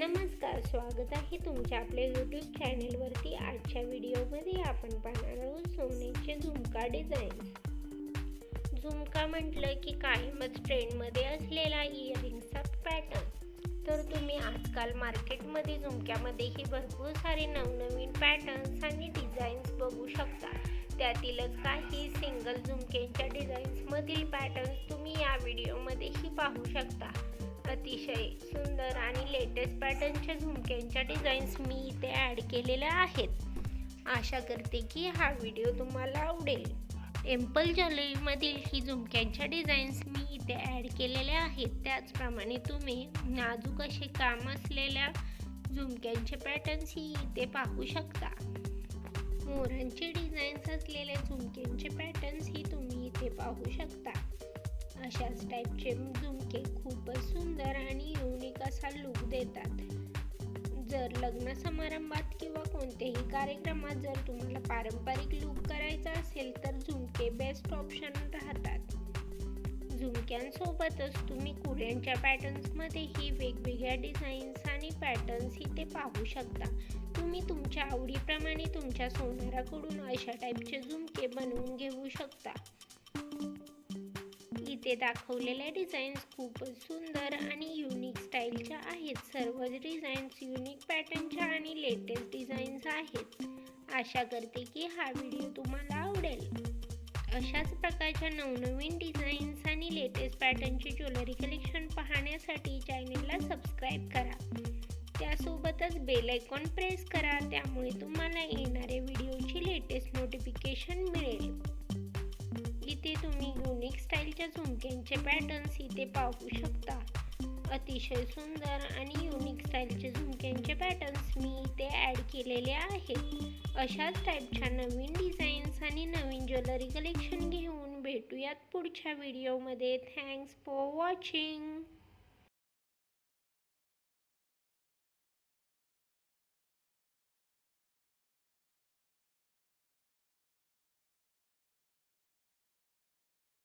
नमस्कार, स्वागत आहे तुमच्या आपल्या यूट्यूब चॅनेलवरती। आजच्या व्हिडिओमध्ये आपण पाहणार आहोत सोन्याचे झुमका डिझाईन्स। झुमका म्हटलं की कायमच ट्रेंडमध्ये असलेला इयरिंग्सचा पॅटर्न। तर तुम्ही आजकाल मार्केटमध्ये झुमक्यामध्येही भरपूर सारे नवनवीन पॅटर्न्स आणि डिझाईन्स बघू शकता। त्यातीलच काही सिंगल झुमक्यांच्या डिझाईन्समधील पॅटर्न्स तुम्ही या व्हिडिओमध्येही पाहू शकता। अतिशय सुंदर आणि लेटेस्ट पॅटर्नच्या झुमक्यांच्या डिझाईन्स मी इथे ॲड केलेल्या आहेत। आशा करते की हा व्हिडिओ तुम्हाला आवडेल। टेम्पल ज्वेलरीमधील ही झुमक्यांच्या डिझाईन्स मी इथे ॲड केलेल्या आहेत। त्याचप्रमाणे तुम्ही नाजूक असे काम असलेल्या झुमक्यांचे पॅटर्न्सही इथे पाहू शकता। मोरांची डिझाईन्स असलेल्या झुमक्यांचे पॅटर्न्सही तुम्ही इथे पाहू शकता। अशाच टाईपचे झुमके खूपच सुंदर आणि युनिक असा लुक देतात। जर लग्न समारंभात किंवा कोणत्याही कार्यक्रमात जर तुम्हाला पारंपरिक लुक करायचा असेल तर झुमके बेस्ट ऑप्शन राहतात। झुमक्यांसोबतच तुम्ही कुड्यांच्या पॅटर्न्समध्येही वेगवेगळ्या डिझाईन्स आणि पॅटर्न्स इथे पाहू शकता। तुम्ही तुमच्या आवडीप्रमाणे तुमच्या सोनाराकडून अशा टाईपचे झुमके बनवून घेऊ शकता। इथे दाखवलेल्या डिझाईन्स खूपच सुंदर आणि युनिक स्टाईलच्या आहेत। सर्व डिझाईन्स युनिक पॅटर्नच्या आणि लेटेस्ट डिझाईन्स आहेत। आशा करते की हा व्हिडिओ तुम्हाला आवडेल। अशाच प्रकारच्या नवनवीन डिझाईन्स आणि लेटेस्ट पॅटर्नचे ज्वेलरी कलेक्शन पाहण्यासाठी चॅनेलला सबस्क्राईब करा। त्यासोबतच बेल आयकॉन प्रेस करा, त्यामुळे तुम्हाला येणाऱ्या व्हिडिओची लेटेस्ट नोटिफिकेशन मिळेल। इथे तुम्ही युनिक स्टाईलच्या झुमक्यांचे पॅटर्न्स इथे पाहू शकता। अतिशय सुंदर आणि युनिक स्टाईलचे झुमक्यांचे पॅटर्न्स मी इथे ॲड केलेले आहेत। अशाच टाईपच्या नवीन डिझाईन्स आणि नवीन ज्वेलरी कलेक्शन घेऊन भेटूयात पुढच्या व्हिडिओमध्ये। Thanks for watching.